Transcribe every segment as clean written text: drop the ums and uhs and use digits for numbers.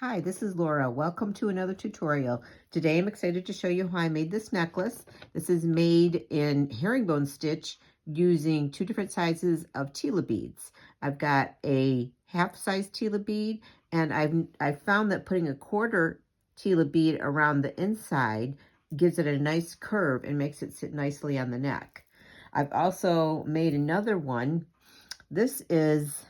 Hi, this is Laura. Welcome to another tutorial. Today I'm excited to show you how I made this necklace. This is made in herringbone stitch using two different sizes of Tila beads. I've got a half-size Tila bead, and I've found that putting a quarter Tila bead around the inside gives it a nice curve and makes it sit nicely on the neck. I've also made another one. This is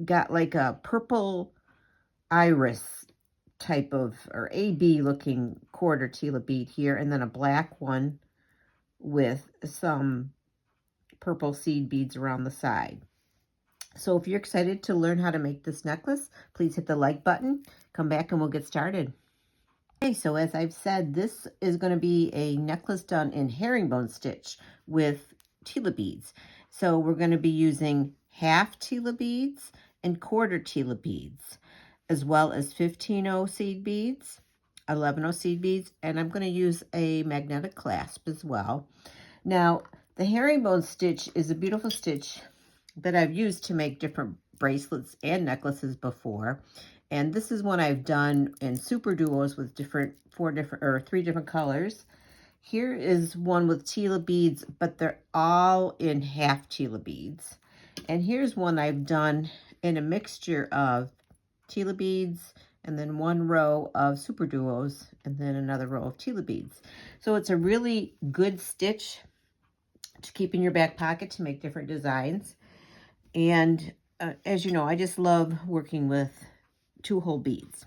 got like a purple iris type of, or AB looking quarter Tila bead here, and then a black one with some purple seed beads around the side. So if you're excited to learn how to make this necklace, please hit the like button, come back and we'll get started. Okay, so as I've said, this is going to be a necklace done in herringbone stitch with Tila beads. So we're going to be using half Tila beads and quarter Tila beads, as well as 15-0 seed beads, 11-0 seed beads, and I'm going to use a magnetic clasp as well. Now, the herringbone stitch is a beautiful stitch that I've used to make different bracelets and necklaces before. And this is one I've done in super duos with three different colors. Here is one with Tila beads, but they're all in half Tila beads. And here's one I've done in a mixture of Tila beads and then one row of super duos and then another row of Tila beads. So it's a really good stitch to keep in your back pocket to make different designs. And as you know, I just love working with 2 whole beads.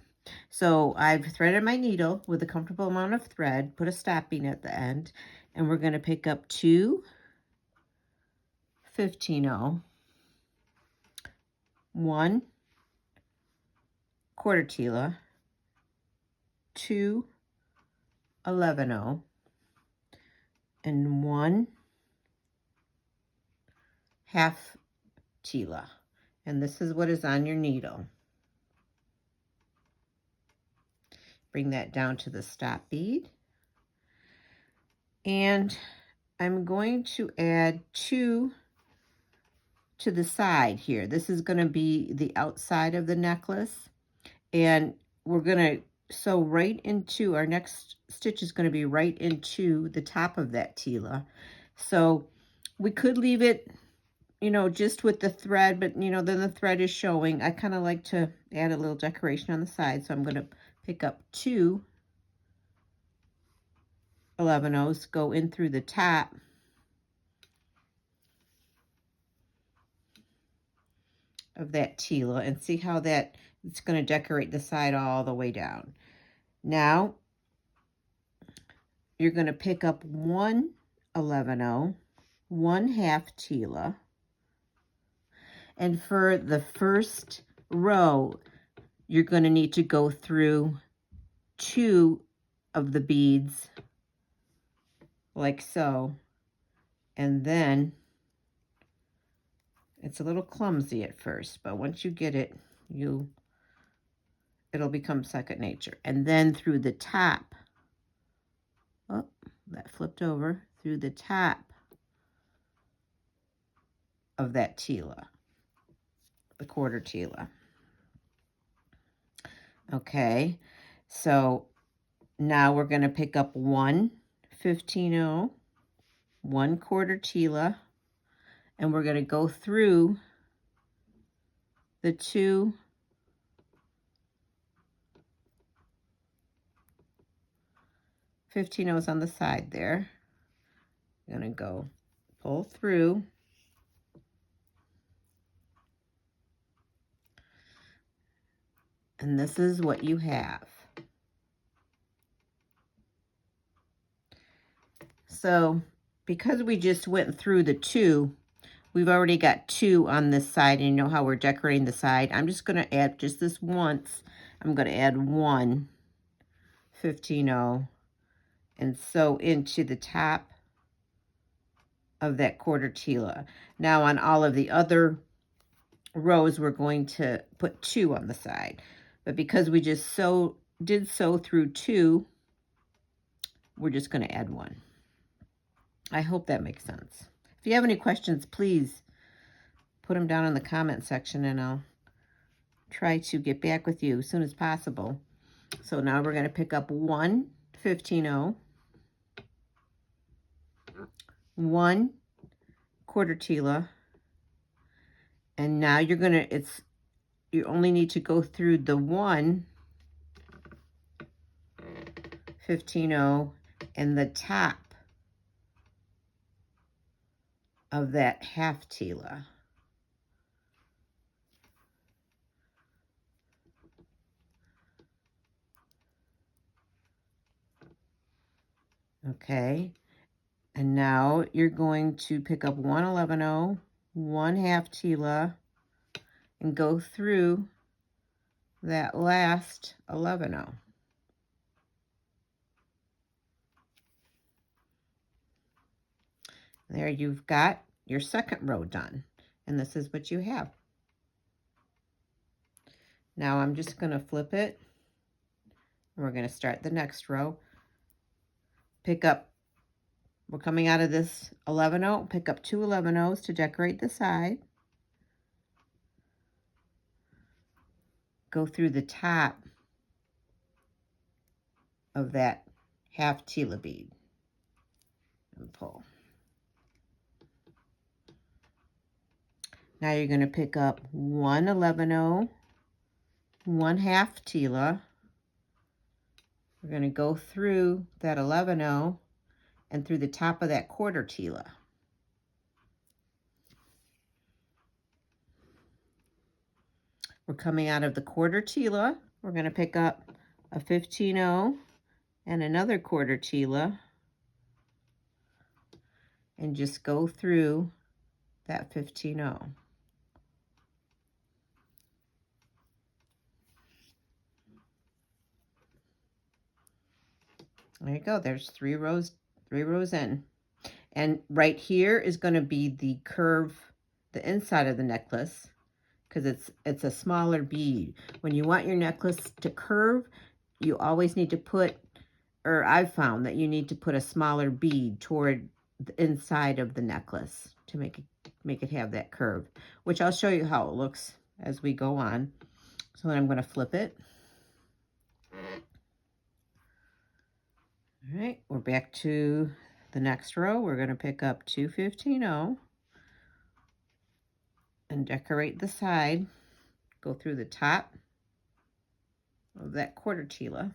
So I've threaded my needle with a comfortable amount of thread, put a stopping at the end, and we're going to pick up 2 15-0, 1 quarter Tila, 2 11-0, and 1 half Tila. And this is what is on your needle. Bring that down to the stop bead. And I'm going to add 2 to the side here. This is going to be the outside of the necklace. And we're going to sew right into, our next stitch is going to be right into the top of that Tila. So we could leave it, you know, just with the thread, but you know, then the thread is showing. I kind of like to add a little decoration on the side. So I'm going to pick up 2 11-0s, go in through the top of that Tila and see how that it's going to decorate the side all the way down. Now you're going to pick up 1 11-0, 1 half Tila, and for the first row you're going to need to go through 2 of the beads like so, and then it's a little clumsy at first, but once you get it, it'll become second nature. And then through the top, oh, that flipped over, through the top of that Tila, the quarter Tila. Okay, so now we're going to pick up 1 15-0, 1 quarter Tila, and we're going to go through the 2 15-0s on the side there. I'm going to go pull through, and this is what you have. So because we just went through the 2, we've already got 2 on this side, and you know how we're decorating the side. I'm just going to add just this once. I'm going to add 1 15-0 and sew into the top of that quarter Tila. Now on all of the other rows, we're going to put 2 on the side. But because we just did sew through 2, we're just going to add 1. I hope that makes sense. If you have any questions, please put them down in the comment section and I'll try to get back with you as soon as possible. So now we're going to pick up 1 15-0, 1 quarter Tila, and now you're going to, you only need to go through the 1 15-0 and the top of that half Tila. Okay, and now you're going to pick up 1 11-0, 1 half Tila, and go through that last 11-0. There you've got your second row done, and this is what you have. Now I'm just going to flip it, and we're going to start the next row. Pick up, we're coming out of this 11-0, pick up 2 11-0s to decorate the side. Go through the top of that half Tila bead and pull. Now you're going to pick up 1 11-0, 1 half Tila. We're going to go through that 11-0 and through the top of that quarter Tila. We're coming out of the quarter Tila. We're going to pick up a 15-0 and another quarter Tila and just go through that 15-0. There you go. There's 3 rows in. And right here is going to be the curve, the inside of the necklace, because it's a smaller bead. When you want your necklace to curve, you always need to put, or I've found that you need to put a smaller bead toward the inside of the necklace to make it have that curve, which I'll show you how it looks as we go on. So then I'm going to flip it. All right, we're back to the next row. We're going to pick up 2 15-0 and decorate the side. Go through the top of that quarter Tila.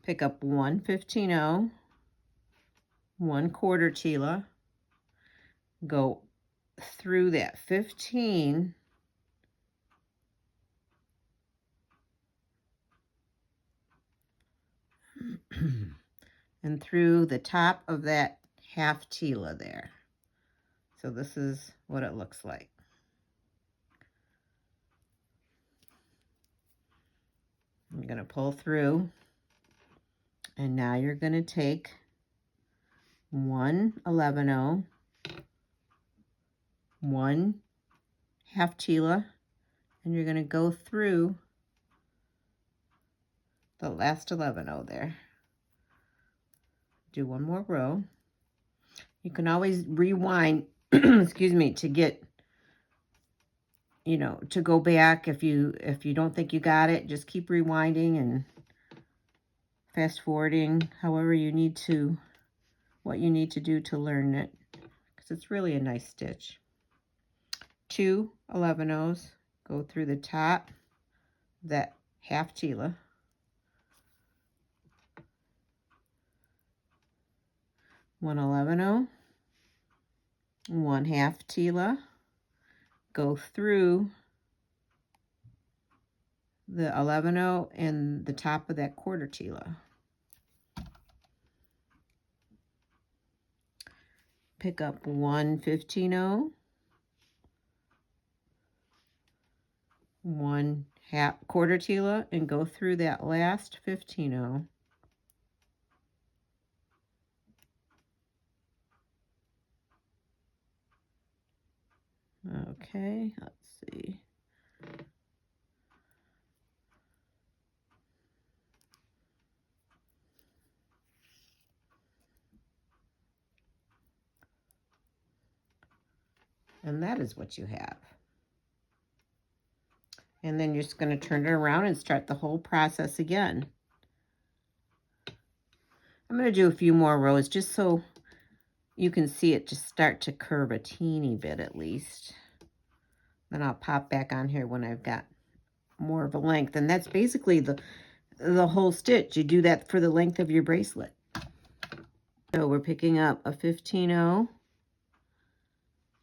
Pick up 1 15-0, 1 quarter Tila. Go through that 15 and through the top of that half Tila there. So this is what it looks like. I'm going to pull through, and now you're going to take 1 11-0, 1 half Tila, and you're going to go through the last 11-0 there. Do 1 more row. You can always rewind, excuse me, to get, you know, to go back. If you don't think you got it, just keep rewinding and fast forwarding however you need to, what you need to do to learn it, because it's really a nice stitch. 2 11-0s, go through the top, that half Tila. 1 11-0, 1 half Tila, go through the 11-0 and the top of that quarter Tila. Pick up 1 15-0, 1 half quarter Tila, and go through that last 15-0. Okay, let's see. And that is what you have. And then you're just going to turn it around and start the whole process again. I'm going to do a few more rows just so you can see it just start to curve a teeny bit at least. Then I'll pop back on here when I've got more of a length. And that's basically the whole stitch. You do that for the length of your bracelet. So we're picking up a 15-0,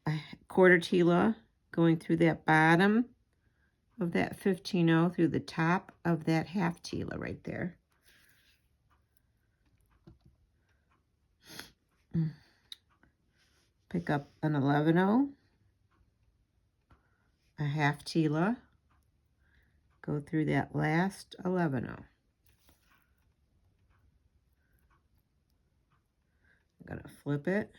a quarter Tila, going through that bottom of that 15-0 through the top of that half Tila right there. Pick up an 11-0, a half Tila, go through that last 11-0. I'm going to flip it.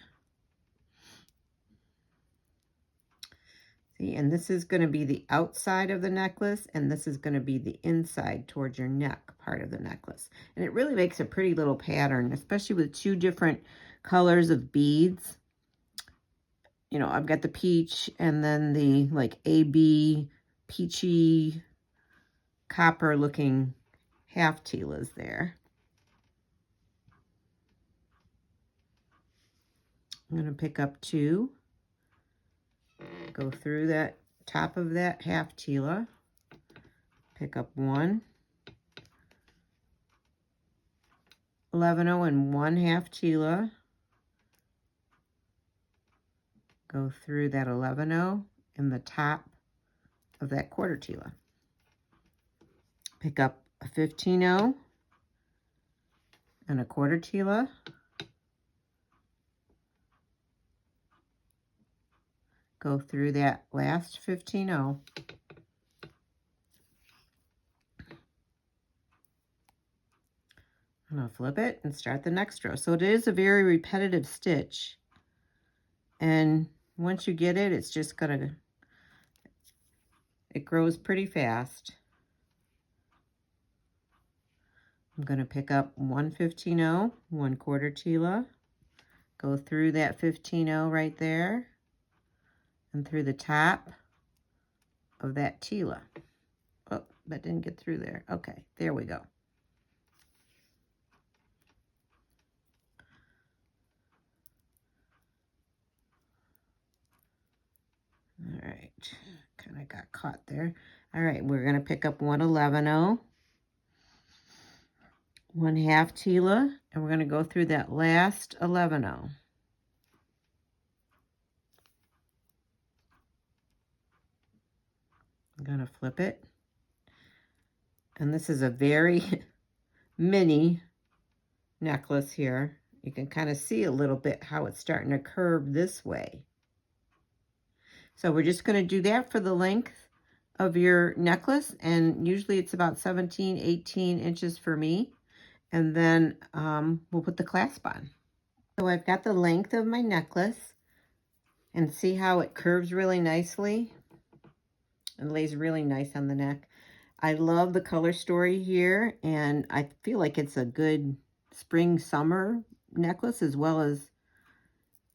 See, and this is going to be the outside of the necklace, and this is going to be the inside towards your neck part of the necklace. And it really makes a pretty little pattern, especially with two different colors of beads. You know, I've got the peach and then the like AB peachy copper looking half Tilas there. I'm going to pick up two, go through that top of that half Tila, pick up one, 11-0 and one half Tila, go through that 11-0 in the top of that quarter Tila. Pick up a 15-0 and a quarter Tila, go through that last 15-0, and I'll flip it and start the next row. So it is a very repetitive stitch, and once you get it, it's just gonna, it grows pretty fast. I'm gonna pick up one 15-0, one quarter Tila, go through that 15-0 right there, and through the top of that Tila. Oh, that didn't get through there. Okay, there we go. All right, kind of got caught there. All right, we're going to pick up one 11-0, one half Tila, and we're going to go through that last 11-0. I'm going to flip it. And this is a very mini necklace here. You can kind of see a little bit how it's starting to curve this way. So we're just going to do that for the length of your necklace, and usually it's about 17, 18 inches for me. And then we'll put the clasp on. So I've got the length of my necklace, and see how it curves really nicely and lays really nice on the neck. I love the color story here, and I feel like it's a good spring summer necklace, as well as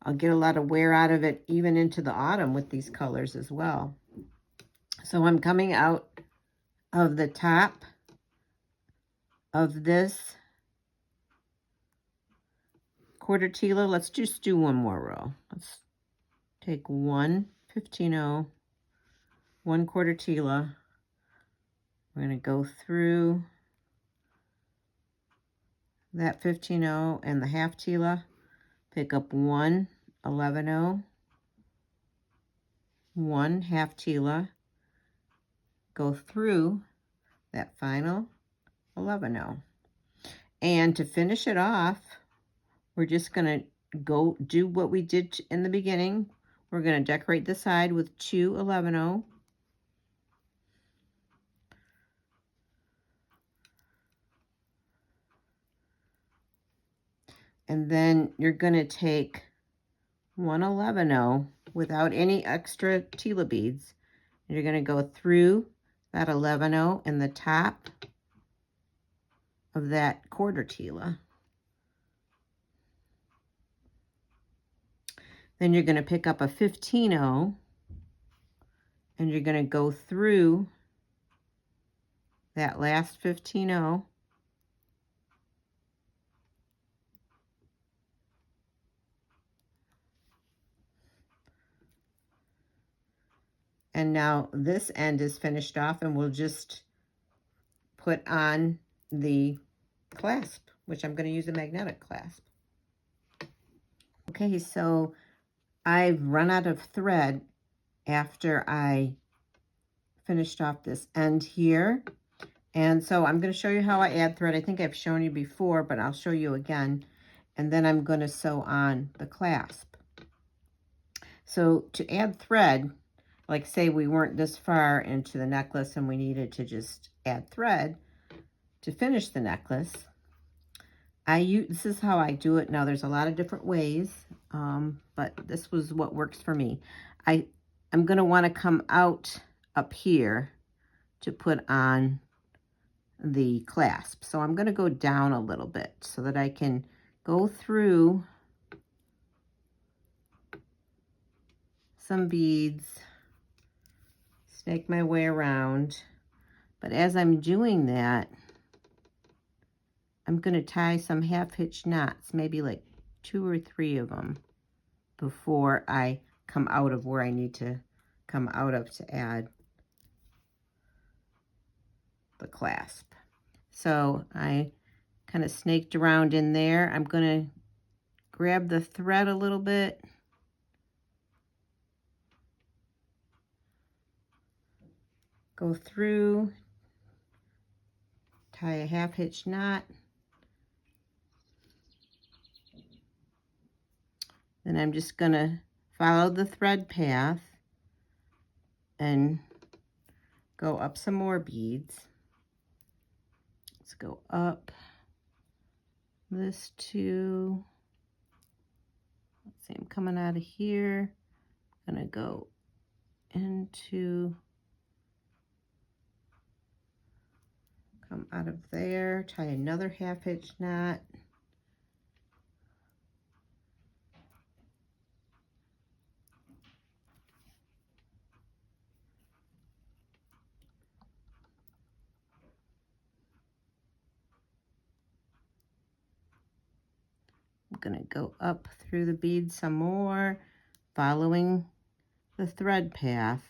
I'll get a lot of wear out of it even into the autumn with these colors as well. So I'm coming out of the top of this quarter Tila. Let's just do one more row. Let's take one 15-0, one quarter Tila. We're going to go through that 15-0 and the half Tila, pick up one 11-0, one half Tila, go through that final 11-0. And to finish it off, we're just going to go do what we did in the beginning. We're going to decorate the side with two 11-0. And then you're going to take one 11-0 without any extra Tila beads. And you're going to go through that 11-0 in the top of that quarter Tila. Then you're going to pick up a 15-0 and you're going to go through that last 15-0. And now this end is finished off, and we'll just put on the clasp, which I'm going to use a magnetic clasp. Okay, so I've run out of thread after I finished off this end here. And so I'm going to show you how I add thread. I think I've shown you before, but I'll show you again. And then I'm going to sew on the clasp. So to add thread, like say we weren't this far into the necklace and we needed to just add thread to finish the necklace, this is how I do it. Now there's a lot of different ways, but this was what works for me. I'm going to want to come out up here to put on the clasp. So I'm going to go down a little bit so that I can go through some beads, snake my way around. But as I'm doing that, I'm going to tie some half-hitch knots, maybe like 2 or 3 of them, before I come out of where I need to come out of to add the clasp. So I kind of snaked around in there. I'm going to grab the thread a little bit. Go through, tie a half-hitch knot. Then I'm just going to follow the thread path and go up some more beads. Let's go up this 2. Let's see, I'm coming out of here. I'm going to go into, come out of there, tie another half-hitch knot. I'm going to go up through the beads some more, following the thread path.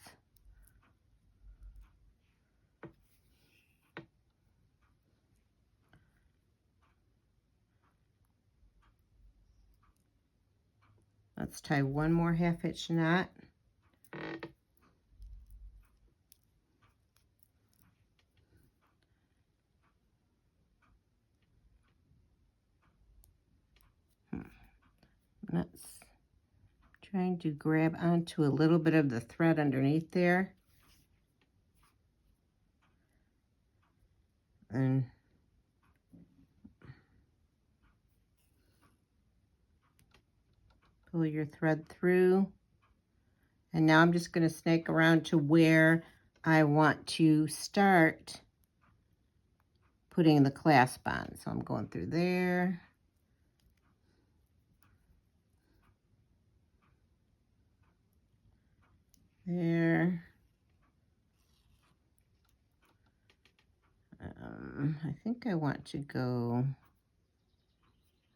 Let's tie one more half-hitch knot. That's trying to grab onto a little bit of the thread underneath there. And pull your thread through. And now I'm just going to snake around to where I want to start putting the clasp on. So I'm going through there. There. I think I want to go,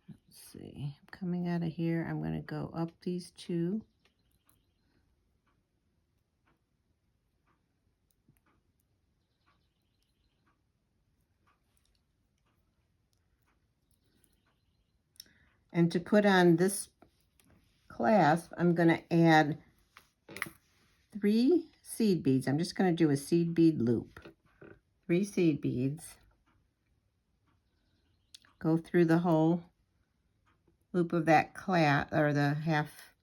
let's see, coming out of here, I'm going to go up these 2. And to put on this clasp, I'm going to add 3 seed beads. I'm just going to do a seed bead loop. 3 seed beads. Go through the whole loop of that clasp, or the half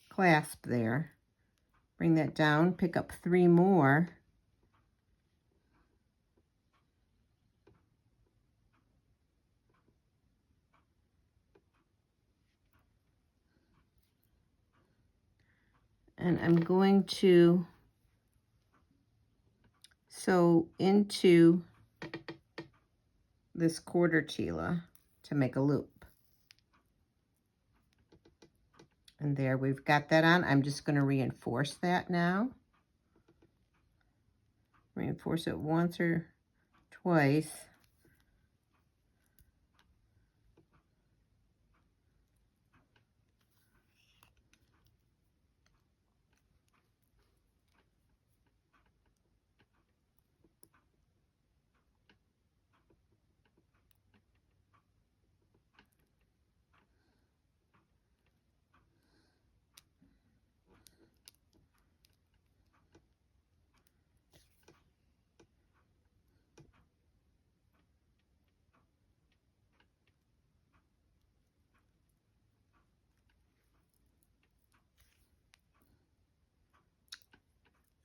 clasp there. Bring that down, pick up 3 more. And I'm going to sew into this quarter Tila to make a loop. And there, we've got that on. I'm just going to reinforce that now. Reinforce it once or twice.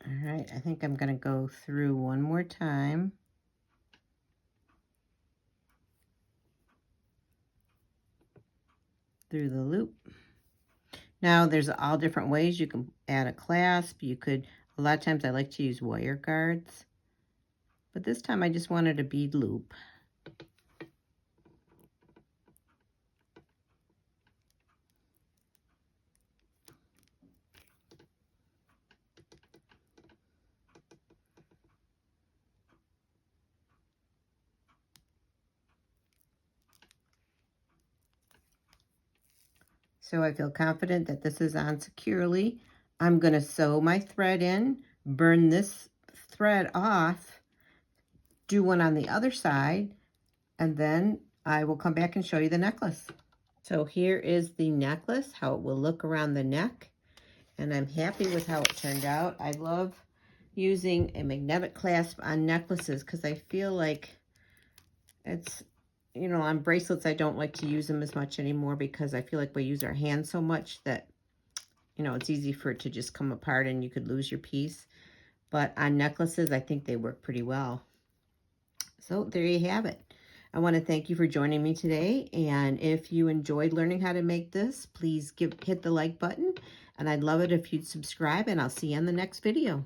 All right, I think I'm going to go through one more time. Through the loop. Now there's all different ways you can add a clasp. You could, a lot of times I like to use wire guards, but this time I just wanted a bead loop. So I feel confident that this is on securely. I'm going to sew my thread in, burn this thread off, do one on the other side, and then I will come back and show you the necklace. So here is the necklace, how it will look around the neck, and I'm happy with how it turned out. I love using a magnetic clasp on necklaces because I feel like it's, you know, on bracelets, I don't like to use them as much anymore because I feel like we use our hands so much that, you know, it's easy for it to just come apart and you could lose your piece. But on necklaces, I think they work pretty well. So there you have it. I want to thank you for joining me today. And if you enjoyed learning how to make this, please hit the like button. And I'd love it if you'd subscribe, and I'll see you in the next video.